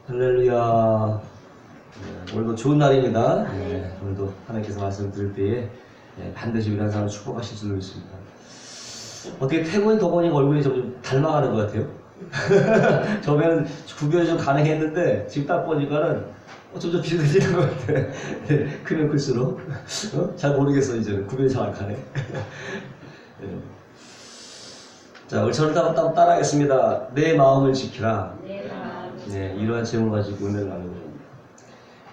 할렐루야. 오늘도 좋은 날입니다. 오늘도 하나님께서 말씀을 들을 때에 반드시 우리 한 사람을 축복하실 줄로 믿습니다. 어떻게 태국인 덕원이 얼굴이 좀 닮아가는 것 같아요. 처음에는 구별이 좀 가능했는데 지금 딱 보니까는 점점 비슷해지는 것 같아. 크면 클수록 잘 모르겠어. 이제 구별이 잘 안 가네. 자, 우리 저를 따라하겠습니다. 내 마음을 지키라. 네, 이러한 제목을 가지고 은혜를 나누고 있습니다.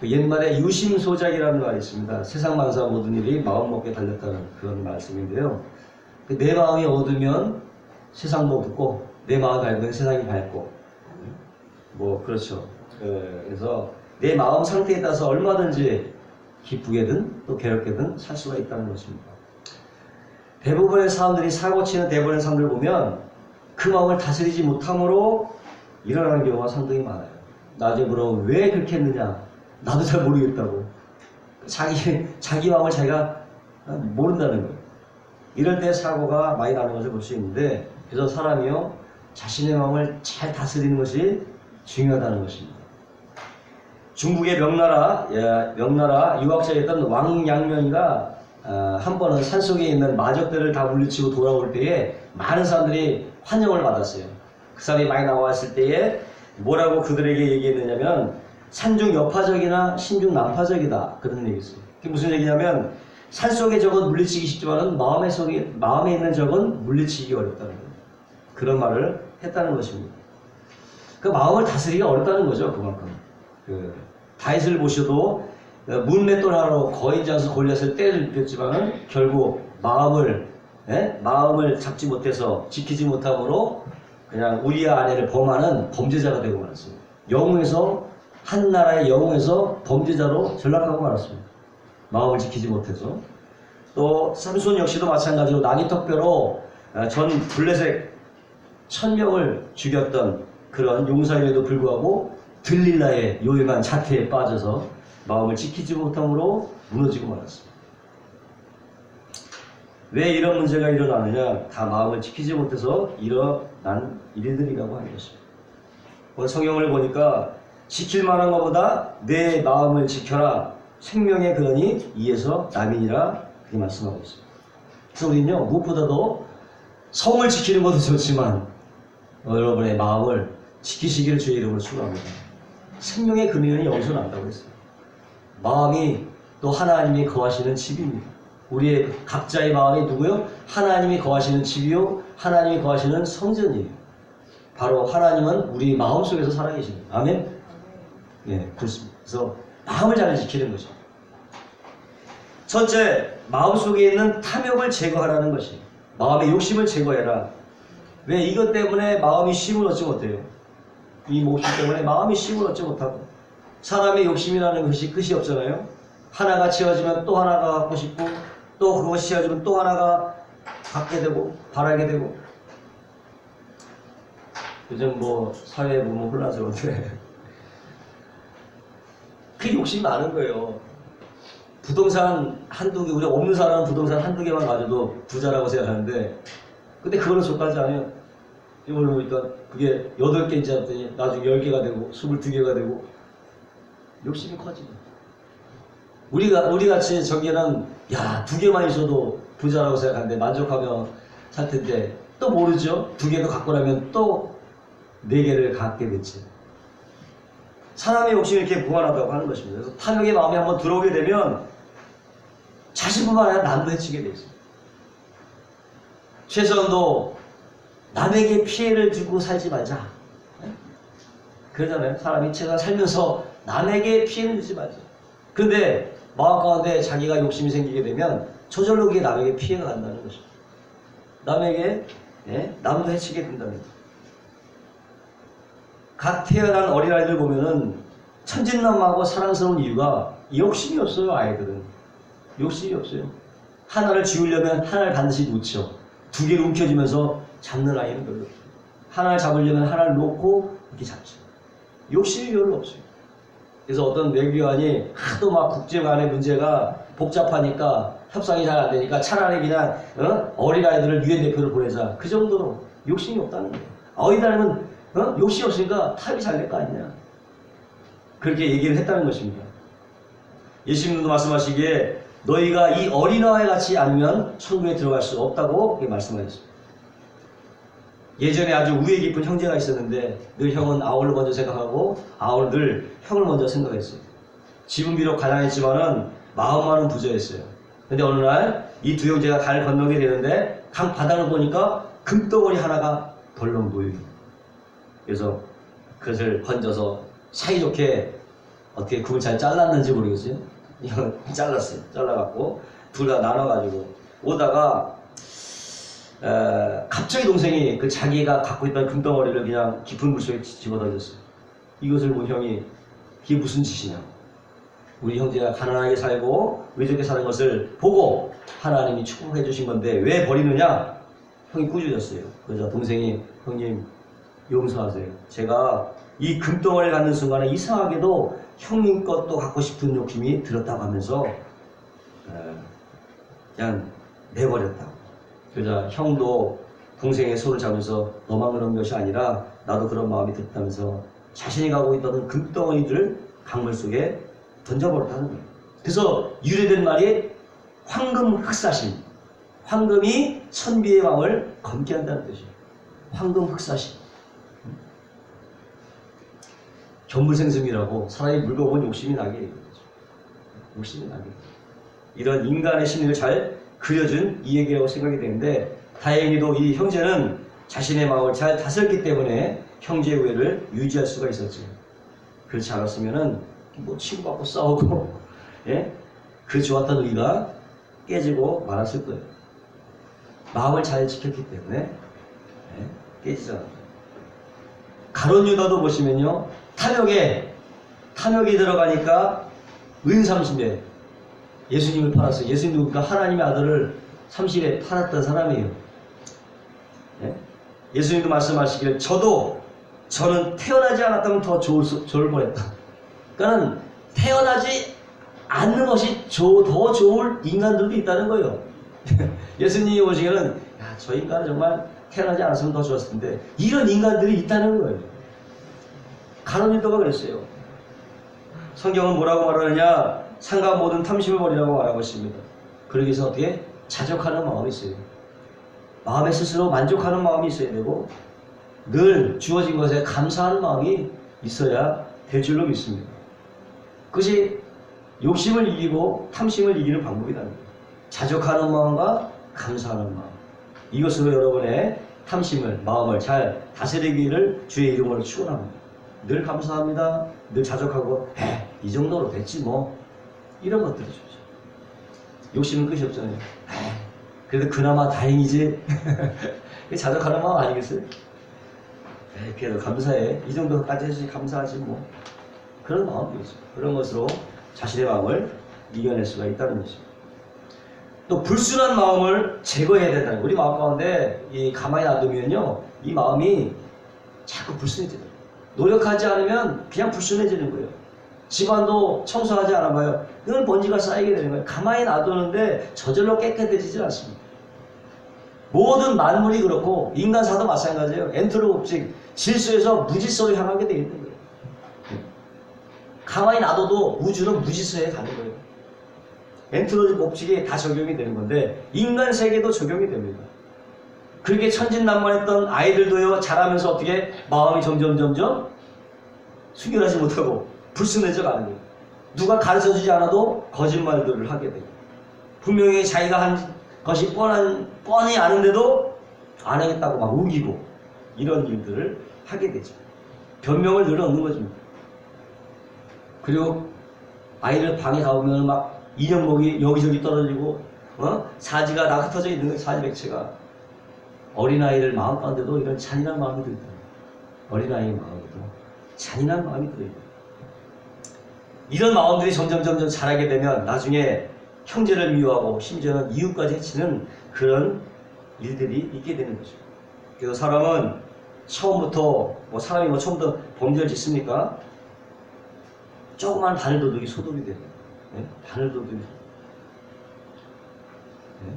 옛말에 유심소작이라는 말이 있습니다. 세상 만사 모든 일이 마음 먹게 달렸다는 그런 말씀인데요. 내 마음이 어두면 세상도 어둡고, 내 마음이 밝으면 세상이 밝고, 그렇죠. 그래서 내 마음 상태에 따라서 얼마든지 기쁘게든 또 괴롭게든 살 수가 있다는 것입니다. 대부분의 사람들이 사고치는 대부분의 사람들 보면 그 마음을 다스리지 못함으로 일어나는 경우가 상당히 많아요. 나중에 물어보면 왜 그렇게 했느냐? 나도 잘 모르겠다고. 자기 마음을 자기가 모른다는 거예요. 이럴 때 사고가 많이 나는 것을 볼 수 있는데, 그래서 사람이요, 자신의 마음을 잘 다스리는 것이 중요하다는 것입니다. 중국의 명나라 유학자였던 왕양명이가 한 번은 산속에 있는 마적들을 다 물리치고 돌아올 때에 많은 사람들이 환영을 받았어요. 그 사람이 많이 나왔을 때에 뭐라고 그들에게 얘기했느냐면 산중 여파적이나 신중 난파적이다, 그런 얘기 있어요. 그게 무슨 얘기냐면 산속의 적은 물리치기 쉽지만 마음에 있는 적은 물리치기 어렵다는 거예요. 그런 말을 했다는 것입니다. 그 마음을 다스리기가 어렵다는 거죠. 그만큼 다윗을 보셔도 문맷돌 하러 거인장에서 골리앗을 때를 입혔지만은 결국 마음을 잡지 못해서 지키지 못함으로 그냥 우리아 아내를 범하는 범죄자가 되고 말았습니다. 한 나라의 영웅에서 범죄자로 전락하고 말았습니다. 마음을 지키지 못해서. 또 삼손 역시도 마찬가지로 나귀턱뼈로 전 블레셋 1000명을 죽였던 그런 용사임에도 불구하고 들릴라의 요임한 자태에 빠져서 마음을 지키지 못함으로 무너지고 말았습니다. 왜 이런 문제가 일어나느냐? 다 마음을 지키지 못해서 일어난 일들이라고 하는 것입니다. 성경을 보니까 지킬 만한 것보다 내 마음을 지켜라. 생명의 근원이 이에서 남이니라, 그렇게 말씀하고 있습니다. 그래서 우리는요, 무엇보다도 성을 지키는 것도 좋지만 여러분의 마음을 지키시기를 주의 이름으로 축원합니다. 생명의 근원이 여기서 난다고 했어요. 마음이 또 하나님이 거하시는 집입니다. 우리의 각자의 마음이 누구요? 하나님이 거하시는 집이요, 하나님이 거하시는 성전이에요. 바로 하나님은 우리 마음속에서 살아계십니다. 아멘? 예, 그렇습니다. 그래서 마음을 잘 지키는 거죠. 첫째, 마음속에 있는 탐욕을 제거하라는 것이에요. 마음의 욕심을 제거해라. 왜? 이것 때문에 마음이 쉼을 얻지 못해요. 이 목심 때문에 마음이 쉼을 얻지 못하고, 사람의 욕심이라는 것이 끝이 없잖아요. 하나가 채워지면 또 하나가 갖고 싶고, 또 그것이 채워지면 또 하나가 갖게 되고 바라게 되고. 요즘 사회에 보면 혼란스러운데 그 욕심이 많은 거예요. 부동산 한두 개, 우리가 없는 사람은 부동산 한두 개만 가져도 부자라고 생각하는데, 근데 그거는 속하지 않아요. 이걸 보니까 그게 8개인지 알았더니 나중에 10개가 되고 22개가 되고 욕심이 커지죠. 우리 같이 저기는 2개만 있어도 부자라고 생각하는데 만족하며 살 텐데, 또 모르죠. 2개도 갖고 나면 또 4개를 갖게 됐지. 사람의 욕심이 이렇게 무한하다고 하는 것입니다. 그래서 탐욕의 마음이 한번 들어오게 되면 자신뿐만 아니라 남도 해치게 돼 있어요. 최소한도 남에게 피해를 주고 살지 말자. 그러잖아요. 사람이 최소한 살면서 남에게 피해를 주지 말자. 근데 마음 가운데 자기가 욕심이 생기게 되면 저절로 그게 남에게 피해가 간다는 것입니다. 남에게 남도 해치게 된다는 거죠. 갓 태어난 어린아이들 보면은 천진난만하고 사랑스러운 이유가 욕심이 없어요. 아이들은 욕심이 없어요. 하나를 지우려면 하나를 반드시 놓죠. 2개를 움켜쥐면서 잡는 아이는 별로 없어요. 하나를 잡으려면 하나를 놓고 이렇게 잡죠. 욕심이 별로 없어요. 그래서 어떤 외교관이 하도 막 국제 간의 문제가 복잡하니까 협상이 잘 안 되니까 차라리 그냥 어린아이들을 유엔 대표를 보내자. 그 정도로 욕심이 없다는 거예요. 어린아이는 욕심이 없으니까 타협이 잘 될 거 아니냐. 그렇게 얘기를 했다는 것입니다. 예수님도 말씀하시기에 너희가 이 어린아이와 같이 않으면 천국에 들어갈 수 없다고 말씀하셨습니다. 예전에 아주 우애 깊은 형제가 있었는데 늘 형은 아울을 먼저 생각하고 아울은 늘 형을 먼저 생각했어요. 집은 비록 가난했지만은 마음만은 부자였어요. 근데 어느 날 이 두 형제가 강을 건너게 되는데 강 바닥을 보니까 금덩어리 하나가 덜렁 보여요. 그래서 그것을 건져서 사이좋게 어떻게 그걸 잘 잘랐는지 모르겠어요. 이거 잘랐어요. 잘라갖고 둘 다 나눠가지고 오다가 갑자기 동생이 그 자기가 갖고 있던 금덩어리를 그냥 깊은 물속에 집어던졌어요. 이것을 본 형이 이게 무슨 짓이냐. 우리 형제가 가난하게 살고 외적게 사는 것을 보고 하나님이 축복해 주신 건데 왜 버리느냐? 형이 꾸짖었어요. 그래서 동생이 형님 용서하세요. 제가 이 금덩어리를 갖는 순간에 이상하게도 형님 것도 갖고 싶은 욕심이 들었다고 하면서 그냥 내버렸다고. 그러자 형도 동생의 손을 잡으면서 너만 그런 것이 아니라 나도 그런 마음이 들었다면서 자신이 가고 있던 금덩어리들을 강물 속에 던져버렸다는 거예요. 그래서 유래된 말이 황금 흑사심. 황금이 선비의 마음을 검게 한다는 뜻이에요. 황금 흑사심. 견물생심이라고 사람이 물거본 욕심이 나게. 욕심이 나게. 이런 인간의 심리를 잘 그려준 이 얘기라고 생각이 되는데 다행히도 이 형제는 자신의 마음을 잘 다스렸기 때문에 형제의 우애를 유지할 수가 있었죠. 그렇지 않았으면은 뭐 치고받고 싸우고 예? 그 좋았던 우리가 깨지고 말았을 거예요. 마음을 잘 지켰기 때문에 예? 깨지지 않았어요. 가룟 유다도 보시면요. 탐욕이 들어가니까 은30에 예수님을 팔았어요. 예수님도 그러니까 하나님의 아들을 30에 팔았던 사람이에요. 예? 예수님도 말씀하시기를 저는 태어나지 않았다면 더 좋을 뻔했다. 그러니까 태어나지 않는 것이 더 좋을 인간들도 있다는 거예요. 예수님이 보시기에는 야, 저 인간은 정말 태어나지 않았으면 더 좋았을 텐데 이런 인간들이 있다는 거예요. 가룟 유다가 그랬어요. 성경은 뭐라고 말하느냐? 상가 모든 탐심을 버리라고 말하고 있습니다. 그러기 위해서 어떻게? 자족하는 마음이 있어요. 마음에 스스로 만족하는 마음이 있어야 되고 늘 주어진 것에 감사하는 마음이 있어야 될 줄로 믿습니다. 그것이 욕심을 이기고 탐심을 이기는 방법이다. 자족하는 마음과 감사하는 마음. 이것으로 여러분의 탐심을, 마음을 잘 다스리기를 주의 이름으로 축원합니다. 늘 감사합니다. 늘 자족하고 이 정도로 됐지 뭐. 이런 것들이 좋죠. 욕심은 끝이 없잖아요. 그래도 그나마 다행이지. 자족하는 마음 아니겠어요? 그래도 감사해. 이 정도까지 해주시 감사하지 뭐. 그런 마음이죠. 그런 것으로 자신의 마음을 이겨낼 수가 있다는 것입니다. 또 불순한 마음을 제거해야 된다는 거예요. 우리 마음 가운데 가만히 놔두면요. 이 마음이 자꾸 불순해져요. 노력하지 않으면 그냥 불순해지는 거예요. 집안도 청소하지 않아봐요. 늘 먼지가 쌓이게 되는 거예요. 가만히 놔두는데 저절로 깨끗해지지 않습니다. 모든 만물이 그렇고 인간사도 마찬가지예요. 엔트로 법칙, 질서에서 무질서로 향하게 되어 있는 거예요. 가만히 놔둬도 우주는 무질서에 가는 거예요. 엔트로피 법칙이 다 적용이 되는 건데 인간 세계도 적용이 됩니다. 그렇게 천진난만했던 아이들도요 자라면서 어떻게 마음이 점점 순결하지 못하고 불순해져 가는 거예요. 누가 가르쳐주지 않아도 거짓말들을 하게 되고 분명히 자기가 한 것이 뻔히 아는데도 안 하겠다고 막 우기고 이런 일들을 하게 되죠. 변명을 늘 얻는 거죠. 그리고 아이를 방에 가보면 막 인형목이 여기저기 떨어지고 사지가 다 흩어져 있는 거예요. 사지 백체가. 어린아이를 마음 가운데도 이런 잔인한 마음이 들어있다. 어린아이의 마음에도 잔인한 마음이 들어있다. 이런 마음들이 점점 자라게 되면 나중에 형제를 미워하고 심지어는 이웃까지 해치는 그런 일들이 있게 되는 거죠. 그래서 사람은 처음부터 사람이 처음부터 범죄를 짓습니까? 조그만 바늘도둑이 소독이 돼요. 네? 바늘도둑이. 네?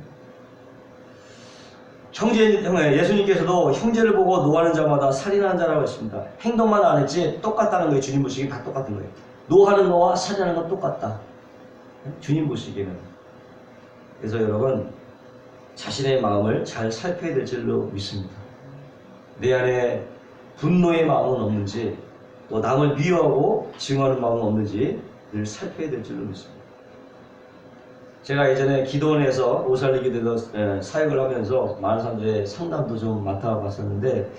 예수님께서도 형제를 보고 노하는 자마다 살인하는 자라고 했습니다. 행동만 안 했지 똑같다는 거예요. 주님 보시기엔 다 똑같은 거예요. 노하는 거와 살인하는 건 똑같다. 주님 보시기에는. 그래서 여러분 자신의 마음을 잘 살펴야 될 줄로 믿습니다. 내 안에 분노의 마음은 없는지 또 남을 미워하고 증오하는 마음은 없는지 늘 살펴야 될 줄로 믿습니다. 제가 예전에 기도원에서 오살리게 되어 사역을 하면서 많은 사람들의 상담도 좀 맡아봤었는데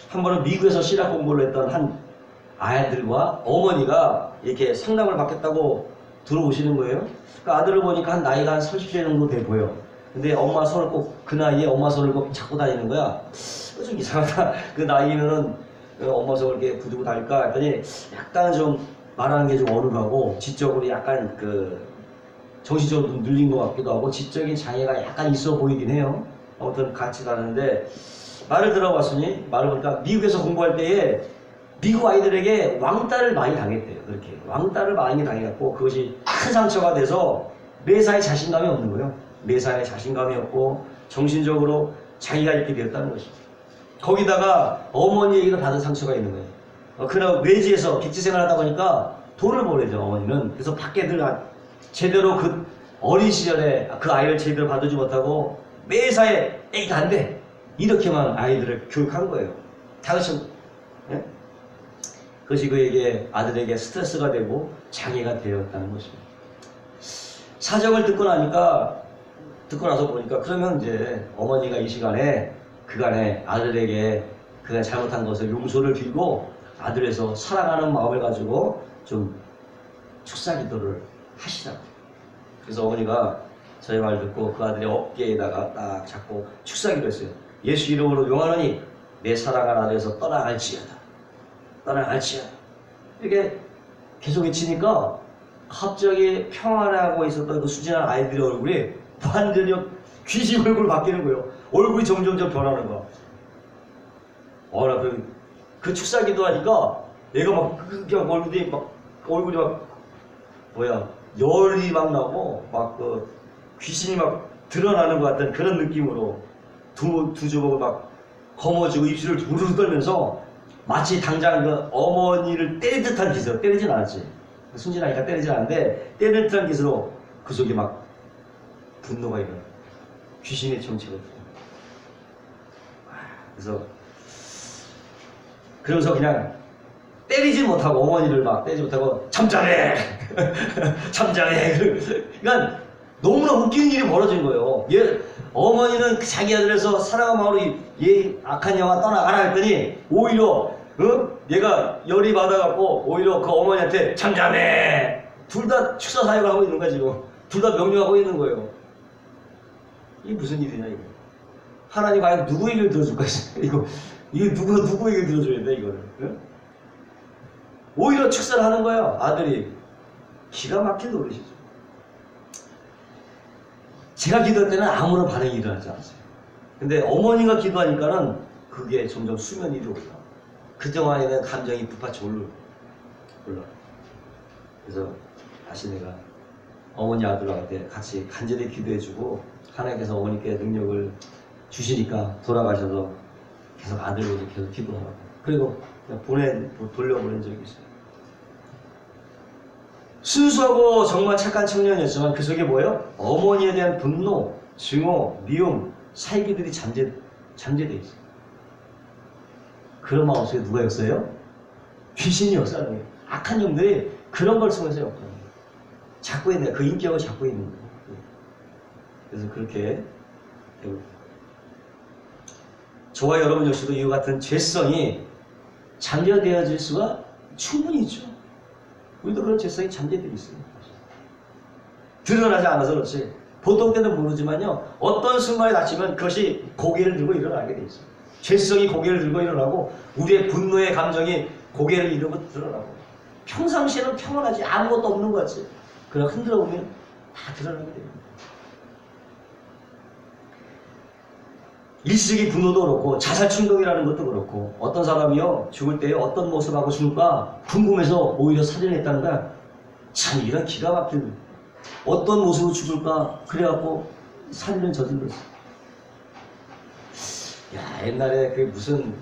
한 번은 미국에서 신학 공부를 했던 한 아이들과 어머니가 이렇게 상담을 받겠다고 들어오시는 거예요. 그 아들을 보니까 한 나이가 한 30세 정도 돼 보여. 근데 엄마 손을 꼭 그 나이에 엄마 손을 꼭 잡고 다니는 거야. 좀 이상하다. 그 나이는 엄마 손을 이렇게 붙들고 다닐까 했더니 약간 좀 말하는 게 좀 어눌하고 지적으로 약간 그 정신적으로 좀 눌린 것 같기도 하고 지적인 장애가 약간 있어 보이긴 해요. 아무튼 같이 가는데 말을 들어봤으니 말을 보니까 미국에서 공부할 때에 미국 아이들에게 왕따를 많이 당했대요. 그렇게 왕따를 많이 당해갖고 그것이 큰 상처가 돼서 매사에 자신감이 없는 거예요. 매사에 자신감이 없고 정신적으로 자기가 이렇게 되었다는 것입니다. 거기다가 어머니에게도 받은 상처가 있는 거예요. 그러나 외지에서 객지생활 하다 보니까 돈을 벌어야죠. 어머니는. 그래서 밖에 제대로 그 어린 시절에 그 아이를 제대로 봐주지 못하고 매사에 애가 안 돼. 이렇게만 아이들을 교육한 거예요. 당신 예? 그것이 그에게 아들에게 스트레스가 되고 장애가 되었다는 것입니다. 사정을 듣고 나서 보니까 그러면 이제 어머니가 이 시간에 그간에 아들에게 그가 잘못한 것을 용서를 빌고 아들에서 사랑하는 마음을 가지고 좀 축사기도를 하시라고. 그래서 어머니가 저희 말 듣고 그 아들의 어깨에다가 딱 잡고 축사기도 했어요. 예수 이름으로 용하노니 내 사랑한 아들에서 떠나갈지어다. 떠나갈지어다. 이렇게 계속 외치니까 갑자기 평안하고 있었던 그 수진한 아이들의 얼굴이 완전히 귀신 얼굴로 바뀌는 거예요. 얼굴이 점점점 변하는 거야. 나 그 축사기도 하니까 얘가 막 그냥 얼굴이 막 열이 막 나고 막 그 귀신이 막 드러나는 것 같은 그런 느낌으로 두 주먹을 막 거머쥐고 입술을 부르르 떨면서 마치 당장 그 어머니를 때릴 듯한 기세로 때리진 않았지. 순진하니까 때리진 않는데 때릴 듯한 기세로 그 속에 막 분노가 일어나. 귀신의 정체가 있어요. 그러면서 그냥 때리지 못하고 어머니를 막 때리지 못하고 잠자네 잠자네. 그러니까 너무나 웃기는 일이 벌어진 거예요. 어머니는 자기 아들에서 사랑한 마음으로 얘 악한 영화 떠나가라 했더니 오히려 얘가 열이 받아갖고 오히려 그 어머니한테 잠자네. 둘 다 축사 사역을 하고 있는 거야 지금. 둘 다 명령하고 있는 거예요. 이게 무슨 일이냐 이거. 하나님 과연 누구 얘기를 들어줄까? 이거 누구 얘기를 들어줘야 돼 이거를. 응? 오히려 축사를 하는 거예요. 아들이. 기가 막힌 노릇이죠. 제가 기도할 때는 아무런 반응이 일어나지 않았어요. 근데 어머니가 기도하니까는 그게 점점 수면 위로 올라. 그동안에는 감정이 북받쳐 올라. 그래서 다시 내가 어머니 아들한테 같이 간절히 기도해주고 하나님께서 어머니께 능력을 주시니까 돌아가셔서 계속 아들로 계속 기도하라고. 그리고 돌려보낸 적이 있어요. 순수하고 정말 착한 청년이었지만 그 속에 뭐예요? 어머니에 대한 분노, 증오, 미움, 살기들이 잠재되어 있어요. 그런 마음속에 누가 역사해요? 귀신이 역사하는 거예요. 악한 영들이 그런 걸 통해서 역사하는 거예요. 잡고 있는 거예요. 그 인격을 잡고 있는 거예요. 그래서 그렇게 저와 여러분 역시도 이와 같은 죄성이 잠재되어질 수가 충분히 있죠. 우리도 그런 죄성이 잠재되어 있어요. 드러나지 않아서 그렇지. 보통 때는 모르지만요. 어떤 순간에 다치면 그것이 고개를 들고 일어나게 돼 있어요. 죄성이 고개를 들고 일어나고 우리의 분노의 감정이 고개를 이루고 드러나고 평상시에는 평안하지 아무것도 없는 것 같지. 그러나 흔들어 보면 다 드러나게 됩니다. 일시적인 분노도 그렇고 자살 충동이라는 것도 그렇고 어떤 사람이요 죽을 때에 어떤 모습하고 죽을까 궁금해서 오히려 살인을 했다는 거야. 참 이런 기가 막힌 어떤 모습으로 죽을까 그래갖고 살인을 저질렀어. 야 옛날에 그 무슨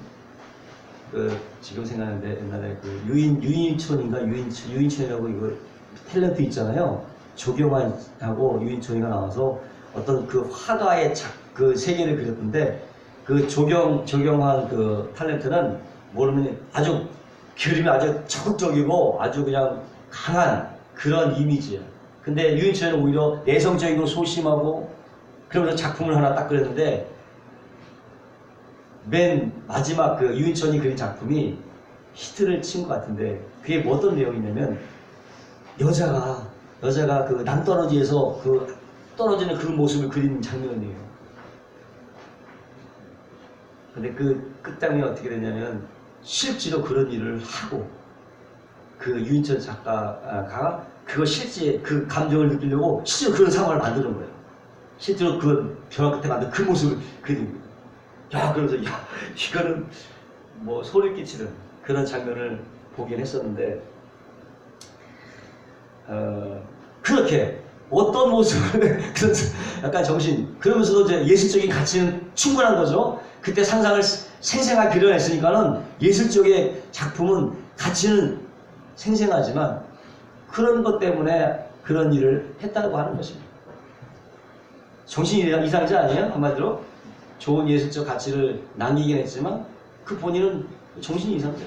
그 지금 생각하는데 옛날에 그 유인촌인가 유인촌이라고 이거 탤런트 있잖아요. 조경환하고 유인촌이가 나와서 어떤 그 화가의 그 세계를 그렸는데 그 조경환 그 탤런트는 모르면 아주 그림이 아주 적극적이고 아주 그냥 강한 그런 이미지야. 근데 유인촌은 오히려 내성적이고 소심하고 그러면서 작품을 하나 딱 그렸는데 맨 마지막 그 유인촌이 그린 작품이 히트를 친 것 같은데 그게 뭐 어떤 내용이냐면 여자가 그 낭떠러지에서 그 떨어지는 그 모습을 그리는 장면이에요. 근데 그 끝장면이 어떻게 되냐면 실제로 그런 일을 하고 그 유인천 작가가 그거 실제 그 감정을 느끼려고 실제로 그런 상황을 만드는 거예요. 실제로 그 벼랑 끝에 만든 그 모습을 그리는 거예요. 야, 그러면서 야, 이거는 뭐 소리 끼치는 그런 장면을 보긴 했었는데 그렇게 어떤 모습을 약간 정신 그러면서도 이제 예술적인 가치는 충분한 거죠. 그때 상상을 생생하게 그려냈으니까는 예술적의 작품은 가치는 생생하지만 그런 것 때문에 그런 일을 했다고 하는 것입니다. 정신이 이상하지 아니에요? 한마디로 좋은 예술적 가치를 남기긴 했지만 그 본인은 정신이 이상하죠.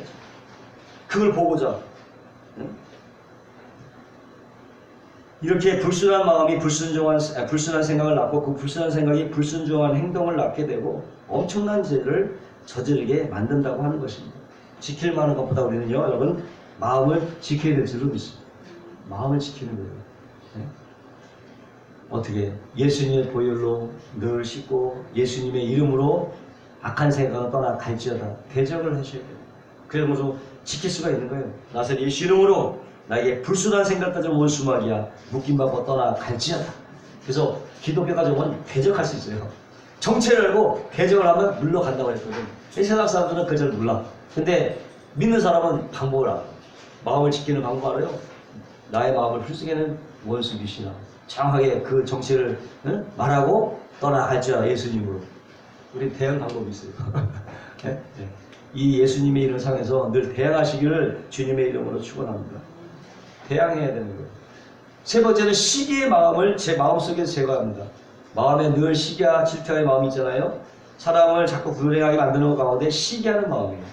그걸 보고자 이렇게 불순한 마음이 불순한 생각을 낳고 그 불순한 생각이 불순종한 행동을 낳게 되고 엄청난 죄를 저지르게 만든다고 하는 것입니다. 지킬 만한 것보다 우리는요, 여러분, 마음을 지켜야 될 줄로 믿습니다. 마음을 지키는 거예요. 네? 어떻게? 예수님의 보혈로 늘 씻고 예수님의 이름으로 악한 생각을 떠나 갈지어다. 대적을 하셔야 돼요. 그러면서 지킬 수가 있는 거예요. 나서 예수 이름으로 나에게 불순한 생각까지 원수막이야. 묶임받고 떠나 갈지어다. 그래서 기독교 가정은 대적할 수 있어요. 정체를 알고 대적을 하면 물러간다고 했거든. 세상 사람들은 그걸 잘 몰라. 근데 믿는 사람은 방법을 알아. 마음을 지키는 방법 알아요. 나의 마음을 풀쓰게는 원수 귀신아. 정확하게 그 정체를 말하고 떠나갈지어다. 예수님으로. 우리 대응 방법이 있어요. 네? 네. 이 예수님의 이름 상에서 늘 대항하시기를 주님의 이름으로 축원합니다. 대항해야 되는 거예요. 세 번째는 시기의 마음을 제 마음속에서 제거합니다. 마음에 늘 시기와 질투의 마음이 있잖아요. 사람을 자꾸 불행하게 만드는 것 가운데 시기하는 마음이에요.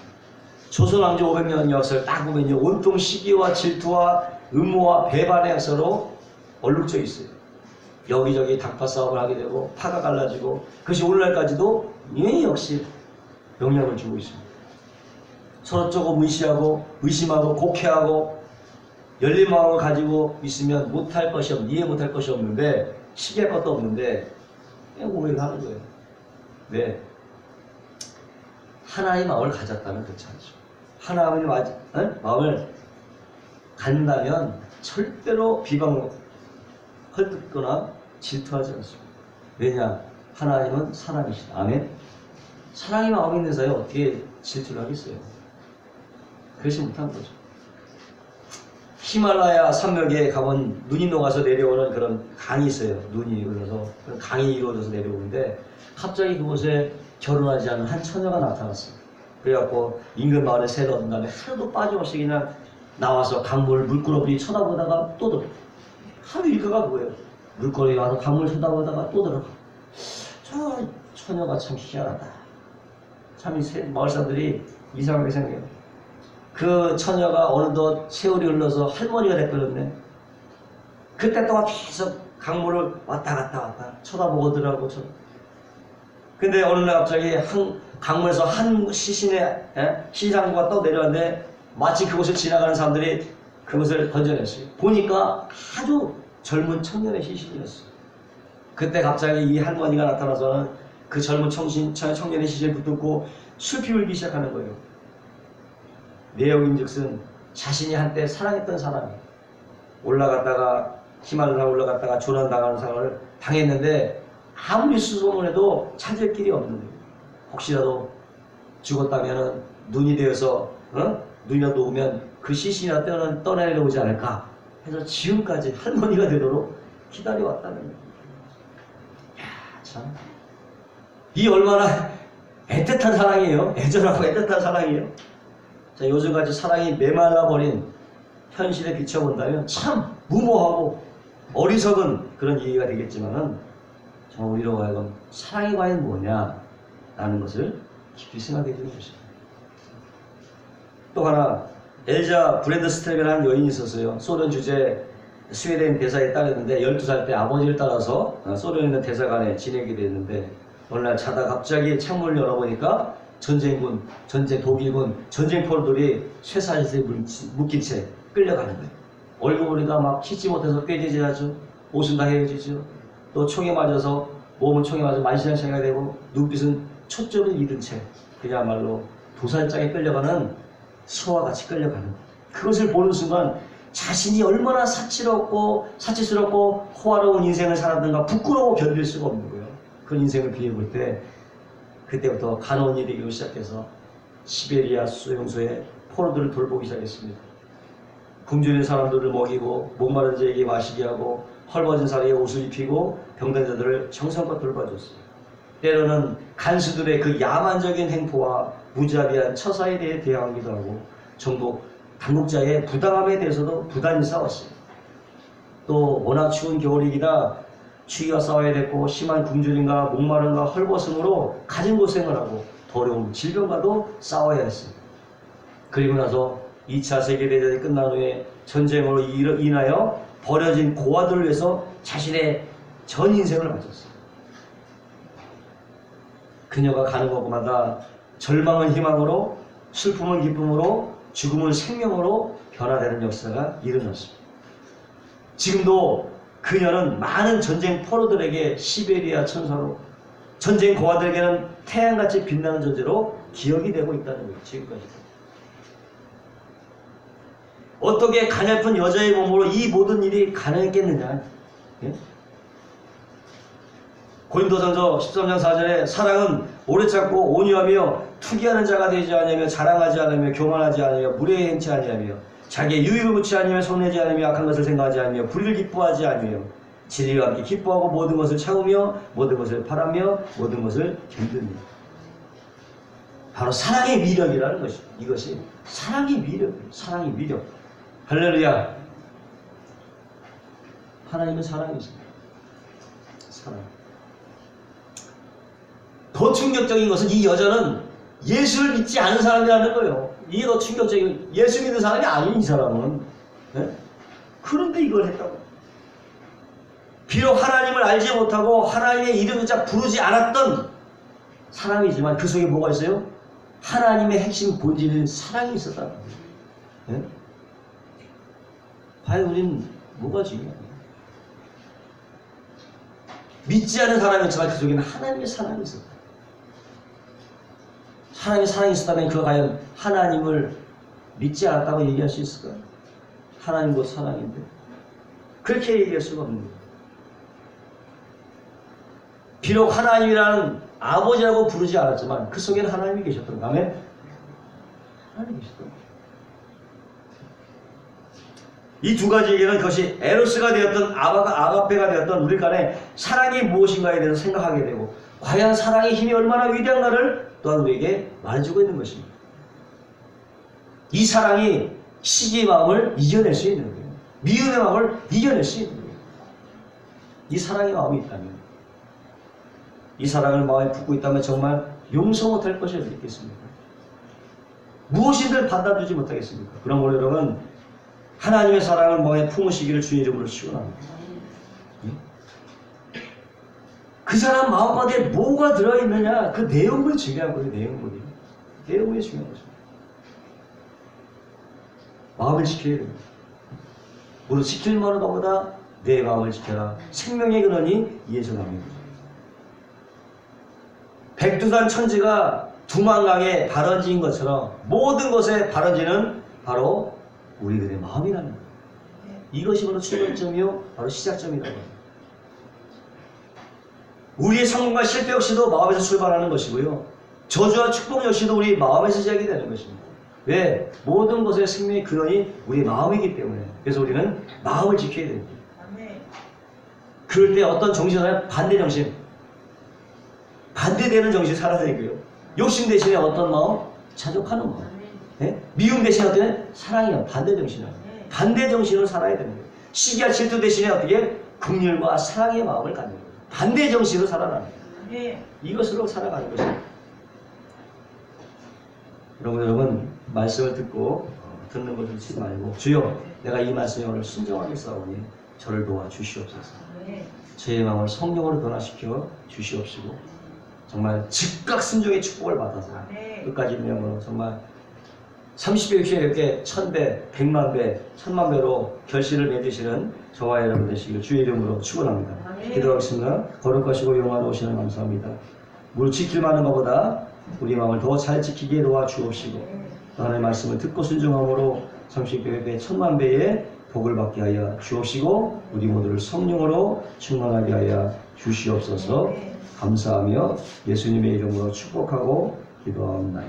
조선 왕조 500년 역사를 딱 보면요, 온통 시기와 질투와 음모와 배반의 역사로 얼룩져 있어요. 여기저기 닭파 싸움을 하게 되고 파가 갈라지고 그것이 오늘날까지도 역시 영향을 주고 있습니다. 서로 조금 의심하고 곡해하고 열린 마음을 가지고 있으면 못할 것이 없는, 이해 못할 것이 없는데 시기할 것도 없는데 그냥 오해를 하는 거예요. 왜? 하나의 마음을 가졌다면 그렇지 않죠. 하나의 마음을 갖는다면 절대로 비방 헐뜯거나 질투하지 않습니다. 왜냐? 하나님은 사랑이시다. 아멘? 사랑의 마음이 있는 사이에 어떻게 질투를 하겠어요? 그렇지 못한 거죠. 히말라야 산맥에 가면 눈이 녹아서 내려오는 그런 강이 있어요. 눈이 흘러서 강이 이루어져서 내려오는데 갑자기 그곳에 결혼하지 않은 한 처녀가 나타났어요. 그래갖고 인근 마을에 새를 얻은 다음에 하루도 빠짐없이 그냥 나와서 강물을 물끄러미 쳐다보다가 또 들어가. 하루 일과가 뭐예요? 물거리에 와서 강물 쳐다보다가 또 들어가. 저 처녀가 참 희한하다. 참 마을 사람들이 이상하게 생각해요. 그 처녀가 어느덧 세월이 흘러서 할머니가 됐거든요. 그때 동안 계속 강물을 왔다 갔다 쳐다보더라고. 근데 어느 날 갑자기 강물에서 한 시신상구가 또 내려왔는데 마치 그곳을 지나가는 사람들이 그것을 건져냈어요. 보니까 아주 젊은 청년의 시신이었어요. 그때 갑자기 이 할머니가 나타나서는 그 젊은 청년의 시신을 붙들고 슬피 울기 시작하는 거예요. 내용인즉슨 자신이 한때 사랑했던 사람이 히말라야 올라갔다가 조난당하는 상황을 당했는데 아무리 수소문을 해도 찾을 길이 없는 거예요. 혹시라도 죽었다면 눈이 되어서 눈이라도 오면 그 시신이나 떠내려오지 않을까 해서 지금까지 할머니가 되도록 기다려왔다는 거예요. 야, 참. 이 얼마나 애틋한 사랑이에요. 애절하고 애틋한 사랑이에요. 자, 요즘같이 사랑이 메말라버린 현실에 비춰본다면 참 무모하고 어리석은 그런 얘기가 되겠지만은 정말 우리로 하여금 사랑이 과연 뭐냐라는 것을 깊이 생각해 주는 것입니다. 또 하나, 엘자 브랜드스트롬이라는 여인이 있었어요. 소련 주재 스웨덴 대사에 따르는데 12살 때 아버지를 따라서 소련에 있는 대사관에 지내게 됐는데 어느 날 자다 갑자기 창문을 열어보니까 전쟁군, 독일군, 전쟁포로들이 쇠사슬에 묶인 채 끌려가는 거예요. 얼굴 보니까 막 씻지 못해서 꾀지지하죠. 옷은 다 헤어지죠. 또 총에 맞아서, 몸은 총에 맞아서 만신창이가 되고 눈빛은 초점을 잃은 채 그야말로 도살장에 끌려가는 소와 같이 끌려가는 거예요. 그것을 보는 순간 자신이 얼마나 사치스럽고 호화로운 인생을 살았는가 부끄러워 견딜 수가 없는 거예요. 그 인생을 비해볼 때 그때부터 간혼이 되기 시작해서 시베리아 수용소에 포로들을 돌보기 시작했습니다. 굶주린 사람들을 먹이고 목마른 자에게 마시게 하고 헐벗은 사리에 옷을 입히고 병든 자들을 정성껏 돌봐줬어요. 때로는 간수들의 그 야만적인 행포와 무자비한 처사에 대해 대항하기도 하고 정복 당국자의 부당함에 대해서도 부단히 싸웠어요. 또 워낙 추운 겨울이기다 추위와 싸워야 됐고 심한 굶주림과 목마름과 헐벗음으로 가진 고생을 하고 더러운 질병과도 싸워야 했습니다. 그리고 나서 2차 세계대전이 끝난 후에 전쟁으로 인하여 버려진 고아들을 위해서 자신의 전 인생을 바쳤어요. 그녀가 가는 곳마다 절망은 희망으로, 슬픔은 기쁨으로, 죽음은 생명으로 변화되는 역사가 일어났습니다. 지금도 그녀는 많은 전쟁 포로들에게 시베리아 천사로, 전쟁 고아들에게는 태양같이 빛나는 존재로 기억이 되고 있다는 거예요. 지금까지. 어떻게 가냘픈 여자의 몸으로 이 모든 일이 가능했겠느냐. 예? 고린도전서 13장 4절에 사랑은 오래 참고 온유하며 투기하는 자가 되지 아니하며 자랑하지 않으며 교만하지 않으며 무례히 행치 아니하며 자기의 유익을 묻지 아니하며 손내지 않으며 악한 것을 생각하지 않으며 불의를 기뻐하지 않으며 진리와 함께 기뻐하고 모든 것을 참으며 모든 것을 바라며 모든 것을 견딥니다. 바로 사랑의 위력이라는 것이, 이것이 사랑의 위력이에요. 사랑의 위력. 할렐루야. 하나님은 사랑이십니다. 사랑. 더 충격적인 것은 이 여자는 예수를 믿지 않은 사람이라는 거예요. 이게 더 충격적인, 예수 믿는 사람이 아닌 이 사람은. 네? 그런데 이걸 했다고. 비록 하나님을 알지 못하고 하나님의 이름조차 부르지 않았던 사람이지만 그 속에 뭐가 있어요? 하나님의 핵심 본질인 사랑이 있었다. 네? 과연 우리는 뭐가 중요해요? 믿지 않은 사람이었지만 그 속에는 하나님의 사랑이 있었다. 하나님의 사랑이 있었다면 그가 과연 하나님을 믿지 않았다고 얘기할 수 있을까요? 하나님 곧 사랑인데 그렇게 얘기할 수가 없는 거예요. 비록 하나님이라는 아버지라고 부르지 않았지만 그 속에는 하나님이 계셨던 거예요. 아멘? 하나님이 계셨던 거예요. 이 두 가지에게는 그것이 에로스가 되었던 아가페가 되었던 우리 간에 사랑이 무엇인가에 대해서 생각하게 되고 과연 사랑의 힘이 얼마나 위대한가를 또한 우리에게 말해주고 있는 것입니다. 이 사랑이 시기의 마음을 이겨낼 수 있는 거예요. 미움의 마음을 이겨낼 수 있는 거예요. 이 사랑의 마음이 있다면, 이 사랑을 마음에 품고 있다면 정말 용서 못할 것이 어디 있겠습니까? 무엇이든 받아주지 못하겠습니까? 그럼 오늘 여러분 하나님의 사랑을 마음에 품으시기를 주의 이름으로 축원합니다. 그 사람 마음가운데 뭐가 들어있느냐, 그 내용물이 중요한 거예요. 내용물이 중요한 거죠. 마음을 지켜야 됩니다. 무릇 지킬 만한 것보다 내 마음을 지켜라. 생명의 근원이 이에서 납니다. 백두산 천지가 두만강에 발원지인 것처럼 모든 것에 발원지는 바로 우리들의 마음이라는 거예요. 이것이 바로 출발점이요, 바로 시작점이라고 합니다. 우리의 성공과 실패 역시도 마음에서 출발하는 것이고요. 저주와 축복 역시도 우리 마음에서 시작이 되는 것입니다. 왜? 모든 것의 생명의 근원이 우리 마음이기 때문에. 그래서 우리는 마음을 지켜야 됩니다. 그럴 때 어떤 정신을 반대 정신, 반대되는 정신이 살아야 되고요. 욕심 대신에 어떤 마음? 자족하는 마음. 예? 미움 대신에 어떻게 사랑이요. 반대 정신이요. 반대 정신으로 살아야 되는 거예요. 시기와 질투 대신에 어떻게 긍휼과 사랑의 마음을 갖는 거예요. 반대 정신으로 살아가는 거예요. 이것으로 살아가는 것입니다. 여러분 말씀을 듣고 듣는 것을 듣지 말고 주여 내가 이 말씀에 오늘 순종하겠사오니 저를 도와주시옵소서. 제 마음을 성령으로 변화시켜 주시옵시고 정말 즉각 순종의 축복을 받아서 끝까지 명으로 정말 30배, 60배 이렇게 1000배, 100만 배, 1000만 배로 결실을 맺으시는 저와 여러분 되시기를 주의 이름으로 축원합니다. 기도하겠습니다. 거룩하시고 영화로우시는 감사합니다. 물 지킬 만한 것보다 우리 마음을 더 잘 지키게 도와주옵시고 하나님의 말씀을 듣고 순종함으로 30배, 100배, 1000만 배의 복을 받게 하여 주옵시고 우리 모두를 성령으로 충만하게 하여 주시옵소서. 감사하며 예수님의 이름으로 축복하고 기도합니다.